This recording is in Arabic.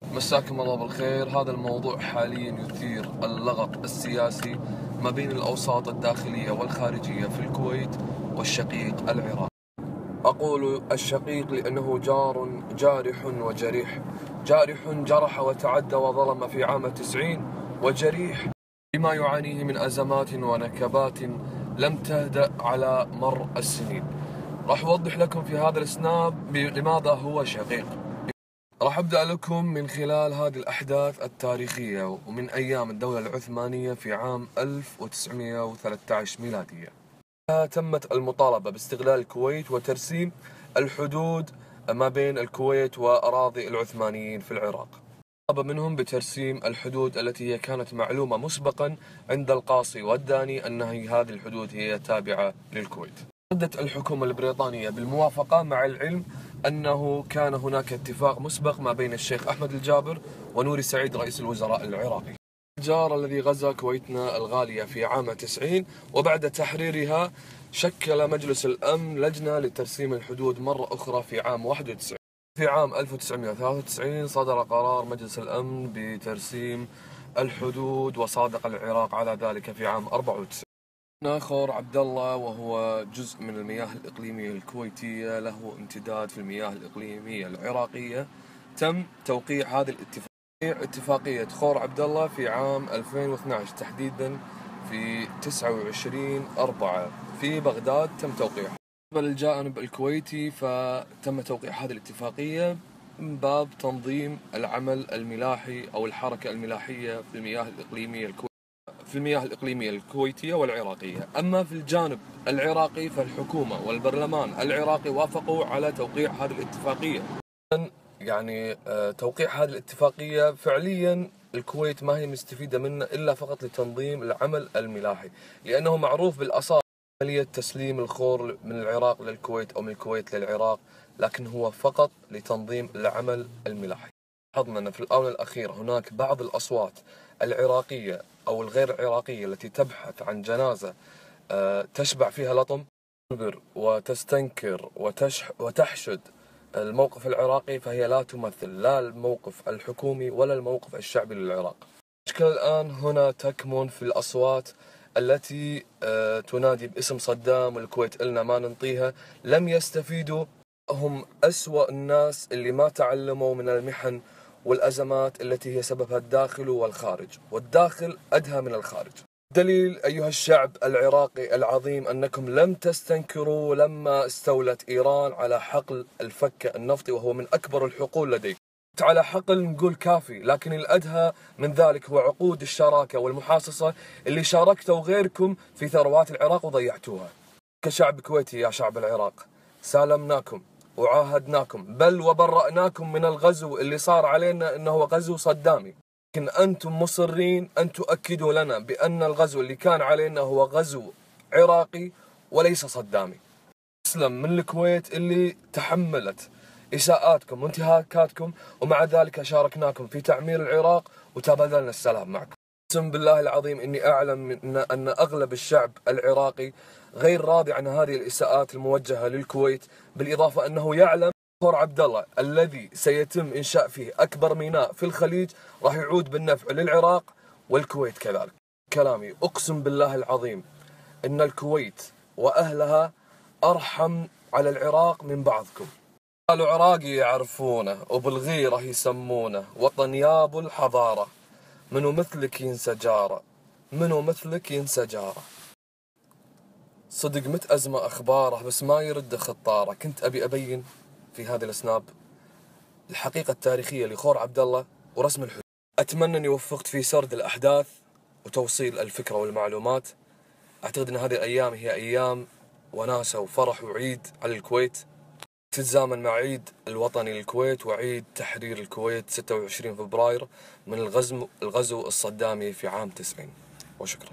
مساكم الله بالخير. هذا الموضوع حاليا يثير اللغط السياسي ما بين الأوساط الداخلية والخارجية في الكويت والشقيق العراق. أقول الشقيق لأنه جارح وجريح. جارح جرح وتعدى وظلم في عام 90، وجريح بما يعانيه من أزمات ونكبات لم تهدأ على مر السنين. راح أوضح لكم في هذا السناب لماذا هو شقيق. راح أبدأ لكم من خلال هذه الأحداث التاريخية ومن أيام الدولة العثمانية في عام 1913 ميلادية. تمت المطالبة باستغلال الكويت وترسيم الحدود ما بين الكويت وأراضي العثمانيين في العراق. طلب منهم بترسيم الحدود التي هي كانت معلومة مسبقا عند القاصي والداني أن هذه الحدود هي تابعة للكويت. ردت الحكومة البريطانية بالموافقة، مع العلم أنه كان هناك اتفاق مسبق ما بين الشيخ أحمد الجابر ونوري سعيد رئيس الوزراء العراقي، الجار الذي غزا كويتنا الغالية في عام 90. وبعد تحريرها شكل مجلس الأمن لجنة لترسيم الحدود مرة أخرى في عام 91. في عام 1993 صدر قرار مجلس الأمن بترسيم الحدود، وصادق العراق على ذلك في عام 94. خور عبد الله، وهو جزء من المياه الإقليمية الكويتية له امتداد في المياه الإقليمية العراقية. تم توقيع هذه اتفاقية خور عبد الله في عام 2012 تحديدا في 29/4 في بغداد تم توقيعها. بالنسبة للجانب الكويتي فتم توقيع هذه الاتفاقية من باب تنظيم العمل الملاحي أو الحركة الملاحية في المياه الإقليمية الكويتية والعراقية. أما في الجانب العراقي فالحكومة والبرلمان العراقي وافقوا على توقيع هذه الاتفاقية. يعني توقيع هذه الاتفاقية فعليا الكويت ما هي مستفيدة منه إلا فقط لتنظيم العمل الملاحي، لأنه معروف بالأصالة عملية تسليم الخور من العراق للكويت أو من الكويت للعراق، لكن هو فقط لتنظيم العمل الملاحي. لاحظنا أن في الآونة الأخيرة هناك بعض الأصوات العراقية أو الغير العراقية التي تبحث عن جنازة تشبع فيها لطم وتستنكر وتحشد الموقف العراقي، فهي لا تمثل لا الموقف الحكومي ولا الموقف الشعبي للعراق. المشكلة الآن هنا تكمن في الأصوات التي تنادي باسم صدام والكويت إلنا ما ننطيها. لم يستفيدوا، هم أسوأ الناس اللي ما تعلموا من المحن والأزمات التي هي سببها الداخل والخارج، والداخل أدهى من الخارج. دليل أيها الشعب العراقي العظيم أنكم لم تستنكروا لما استولت إيران على حقل الفك النفطي، وهو من أكبر الحقول لديكم. على حقل نقول كافي، لكن الأدهى من ذلك هو عقود الشراكة والمحاصصة اللي شاركتوا غيركم في ثروات العراق وضيعتوها. كشعب كويتي يا شعب العراق سالمناكم وعاهدناكم بل وبرأناكم من الغزو اللي صار علينا انه هو غزو صدامي، لكن انتم مصرين ان تؤكدوا لنا بان الغزو اللي كان علينا هو غزو عراقي وليس صدامي. اسلم من الكويت اللي تحملت اساءاتكم وانتهاكاتكم، ومع ذلك شاركناكم في تعمير العراق وتبادلنا السلام معكم. اقسم بالله العظيم اني اعلم ان اغلب الشعب العراقي غير راضي عن هذه الاساءات الموجهه للكويت، بالاضافه انه يعلم خور عبد الله الذي سيتم انشاء فيه اكبر ميناء في الخليج راح يعود بالنفع للعراق والكويت كذلك. كلامي اقسم بالله العظيم ان الكويت واهلها ارحم على العراق من بعضكم. قالوا عراقي يعرفونه وبالغيره يسمونه، وطن يابو الحضاره، منو مثلك ينسى جاره، منو مثلك ينسى جاره. صدق متأزمة أخباره بس ما يرد خطاره. كنت أبي أبين في هذا السناب الحقيقة التاريخية لخور عبد الله ورسم الحدود. أتمنى أني وفقت في سرد الأحداث وتوصيل الفكرة والمعلومات. أعتقد أن هذه الأيام هي أيام وناسة وفرح وعيد على الكويت، تتزامن مع عيد الوطني للكويت وعيد تحرير الكويت 26 فبراير من الغزو الصدامي في عام 90. وشكرا.